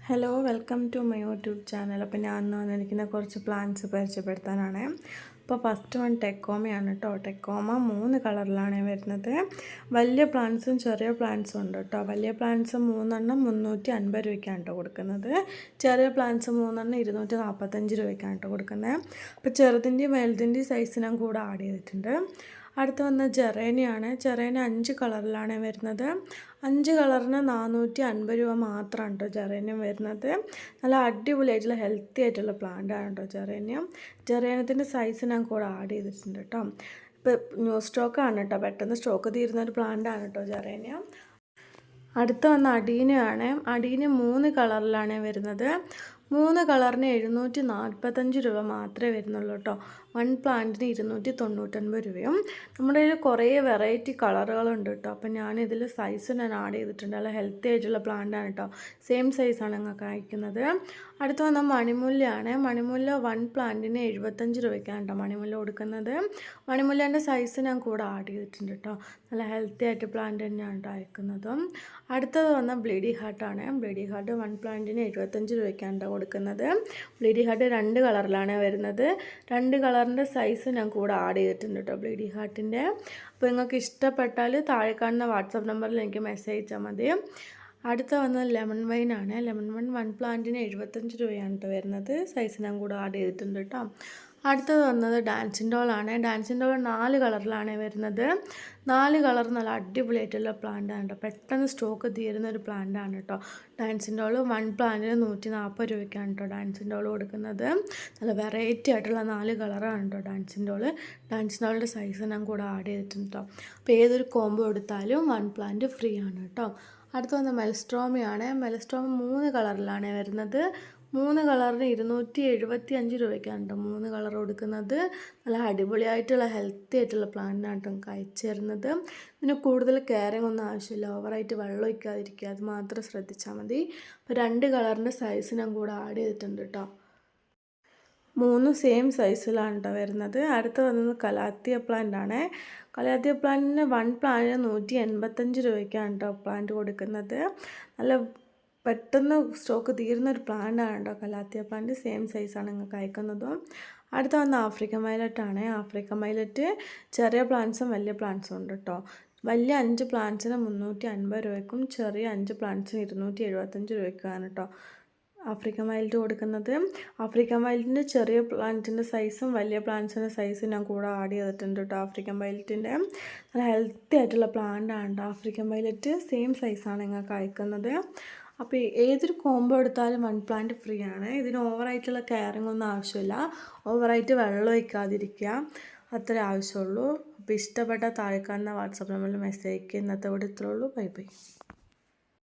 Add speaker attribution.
Speaker 1: Hello welcome to my YouTube channel. അപ്പോൾ ഞാൻ ഇന്ന് വന്നിരിക്കുന്ന കുറച്ച് പ്ലാന്റ്സ് പരിചയപ്പെടുത്താനാണ്. അപ്പോൾ ഫസ്റ്റ് വൺ ടെക്കോമയാണ് കേട്ടോ. ടെക്കോമ 3 കളറിലാണ് വരുന്നത്. വലിയ പ്ലാന്റ്സും ചെറിയ പ്ലാന്റ്സും ഉണ്ട് കേട്ടോ. വലിയ പ്ലാന്റ്സ് 3 350 രൂപയ്ക്കാണ് കേട്ടോ കൊടുക്കുന്നത്. ചെറിയ പ്ലാന്റ്സ് 3 245 രൂപയ്ക്കാണ് കേട്ടോ കൊടുക്കുന്നത്. അപ്പോൾ ചെറുതിൻ്റെയും വലുതിൻ്റെയും സൈസ് ഞാൻ കൂടെ ആഡ് ചെയ്തിട്ടുണ്ട്. അടുത്ത് വന്ന ജെറേനിയാണ്. ജെറേന 5 കളറിലാണ് വരുന്നത്. 5 കളറിന് 450 രൂപ മാത്രമാണ് കേട്ടോ ജെറേനിയം വരുന്നത്. നല്ല അടിപൊളിയായിട്ടുള്ള ഹെൽത്തി ആയിട്ടുള്ള പ്ലാന്റാണ് കേട്ടോ ജെറേനിയം. ജെറേനിയത്തിൻ്റെ സൈസ് ഞാൻ കൂടെ ആഡ് ചെയ്തിട്ടുണ്ട് കേട്ടോ. ഇപ്പോൾ ന്യൂ സ്റ്റോക്കാണ് കേട്ടോ, പെട്ടെന്ന് സ്റ്റോക്ക് തീരുന്ന ഒരു പ്ലാന്റാണ് കേട്ടോ ജെറേനിയം. അടുത്ത് വന്ന അടീനയാണ്. അടീന 3 കളറിലാണ് വരുന്നത്. 3 കളറിന് 745 രൂപ മാത്രമേ വരുന്നുള്ളൂ കേട്ടോ. 1 പ്ലാന്റിന് 299 രൂപയും. നമ്മുടെ കയ്യിൽ കുറേ വെറൈറ്റി കളറുകളുണ്ട് കേട്ടോ. അപ്പം ഞാനിതിൽ സൈസ് ഞാൻ ആഡ് ചെയ്തിട്ടുണ്ട്. നല്ല ഹെൽത്തി ആയിട്ടുള്ള പ്ലാന്റാണ് കേട്ടോ. സെയിം സൈസാണ് നിങ്ങൾക്ക് അയക്കുന്നത്. അടുത്ത് വന്ന മണിമുല്ലയാണ്. മണിമുല്ല 1 പ്ലാന്റിന് 75 രൂപയ്ക്കാണ് കേട്ടോ മണിമുല്ല കൊടുക്കുന്നത്. മണിമുല്ലേൻ്റെ സൈസ് ഞാൻ കൂടെ ആഡ് ചെയ്തിട്ടുണ്ട് കേട്ടോ. നല്ല ഹെൽത്തി ആയിട്ട് പ്ലാന്റ് തന്നെയാണ് കേട്ടോ അയക്കുന്നതും. അടുത്തത് വന്ന ബ്ലീഡി ഹാർട്ടാണ്. ബ്ലീഡി ഹാർട്ട് 1 പ്ലാന്റിന് 75 രൂപയ്ക്കാണ് കേട്ടോ കൊടുക്കുന്നത്. ബ്ലീഡി ഹാർട്ട് 2 കളറിലാണ് വരുന്നത്. 2 കളറിൻ്റെ സൈസ് ഞാൻ കൂടെ ആഡ് ചെയ്തിട്ടുണ്ട് കേട്ടോ ബ്ലീഡി ഹാർട്ടിൻ്റെ. അപ്പോൾ നിങ്ങൾക്ക് ഇഷ്ടപ്പെട്ടാൽ താഴെ കാണുന്ന വാട്സാപ്പ് നമ്പറിൽ എനിക്ക് മെസ്സേജ് അയച്ചാൽ മതി. അടുത്ത വന്നത് ലെമൺ വൈനാണ്. ലെമൺ വൈൻ 1 പ്ലാന്റിന് 75 രൂപയാണ് കേട്ടോ വരുന്നത്. സൈസ് ഞാൻ കൂടെ ആഡ് ചെയ്തിട്ടുണ്ട് കേട്ടോ. അടുത്തത് വന്നത് ഡാൻസിൻ ഡോളാണ്. ഡാൻസിൻ ഡോൾ 4 കളറിലാണ് വരുന്നത്. 4 കളർ നല്ല അടിപൊളിയായിട്ടുള്ള പ്ലാന്റാണ് കേട്ടോ. പെട്ടെന്ന് സ്റ്റോക്ക് തീരുന്ന ഒരു പ്ലാന്റാണ് കേട്ടോ ഡാൻസിൻ ഡോൾ. 1 പ്ലാന്റിന് 140 രൂപയ്ക്കാണ് കേട്ടോ ഡാൻസിൻ ഡോൾ കൊടുക്കുന്നത്. നല്ല വെറൈറ്റി ആയിട്ടുള്ള 4 കളറാണ് കേട്ടോ ഡാൻസിൻ ഡോൾ. ഡാൻസിൻ ഡോളിൻ്റെ സൈസ് ഞാൻ കൂടെ ആഡ് ചെയ്തിട്ടുണ്ട് കേട്ടോ. അപ്പോൾ ഏതൊരു കോംബോ എടുത്താലും 1 പ്ലാന്റ് ഫ്രീ ആണ് കേട്ടോ. അടുത്ത് വന്ന മെൽസ്ട്രോമിയാണ്. മെൽസ്ട്രോമ 3 കളറിലാണ് വരുന്നത്. 3 കളറിന് 275 രൂപയ്ക്കാണ് കേട്ടോ 3 കളർ കൊടുക്കുന്നത്. നല്ല അടിപൊളിയായിട്ടുള്ള ഹെൽത്തി ആയിട്ടുള്ള പ്ലാന്റാണ് കേട്ടോ നമുക്ക് അയച്ചു തരുന്നത്. ഇതിന് കൂടുതൽ കെയറിങ് ഒന്നും ആവശ്യമില്ല. ഓവറായിട്ട് വെള്ളം ഒഴിക്കാതിരിക്കുക, അത് മാത്രം ശ്രദ്ധിച്ചാൽ മതി. അപ്പോൾ 2 കളറിൻ്റെ സൈസ് ഞാൻ കൂടെ ആഡ് ചെയ്തിട്ടുണ്ട് കേട്ടോ. 3 സെയിം സൈസിലാണ് കേട്ടോ വരുന്നത്. അടുത്ത് വന്നത് കലാത്തിയ പ്ലാന്റ് ആണ്. കലാത്തിയ പ്ലാന്റിന് 1 പ്ലാന്റിന് 185 രൂപയ്ക്കാണ് കേട്ടോ പ്ലാന്റ് കൊടുക്കുന്നത്. നല്ല പെട്ടെന്ന് സ്റ്റോക്ക് തീരുന്ന ഒരു പ്ലാന്റാണ് കേട്ടോ കലാത്തിയ പ്ലാന്റ്. സെയിം സൈസാണ് നിങ്ങൾക്ക് അയക്കുന്നതും. അടുത്ത വന്ന ആഫ്രിക്കൻ വയലറ്റാണ്. ആഫ്രിക്കൻ വയലറ്റ് ചെറിയ പ്ലാന്റ്സും വലിയ പ്ലാന്റ്സും ഉണ്ട് കേട്ടോ. വലിയ 5 പ്ലാന്റ്സിന് 350 രൂപയ്ക്കും ചെറിയ 5 പ്ലാന്റ്സിന് 275 രൂപയ്ക്കാണ് കേട്ടോ ആഫ്രിക്കൻ വയലറ്റ് കൊടുക്കുന്നത്. ആഫ്രിക്കൻ വയലറ്റിൻ്റെ ചെറിയ പ്ലാന്റിൻ്റെ സൈസും വലിയ പ്ലാന്റ്സിൻ്റെ സൈസും ഞാൻ കൂടെ ആഡ് ചെയ്തിട്ടുണ്ട് കേട്ടോ ആഫ്രിക്കൻ വയലറ്റിൻ്റെ. നല്ല ഹെൽത്തി ആയിട്ടുള്ള പ്ലാന്റാണ് കേട്ടോ ആഫ്രിക്കൻ വയലറ്റ്. സെയിം സൈസാണ് നിങ്ങൾക്ക് അയക്കുന്നത്. അപ്പോൾ ഏതൊരു കോംബോ എടുത്താലും 1 പ്ലാന്റ് ഫ്രീ ആണ്. ഇതിന് ഓവറായിട്ടുള്ള കെയറിങ് ഒന്നും ആവശ്യമില്ല. ഓവറായിട്ട് വെള്ളം ഒഴിക്കാതിരിക്കുക, അത്രേ ആവശ്യമുള്ളൂ. അപ്പോൾ ഇഷ്ടപ്പെട്ട താഴെ കാണുന്ന വാട്സാപ്പ് നമ്പറിൽ മെസ്സേജ് അയക്കുക. ഇന്നത്തെ ഇവിടെ ഇത്രേ ഉള്ളൂ. Bye bye.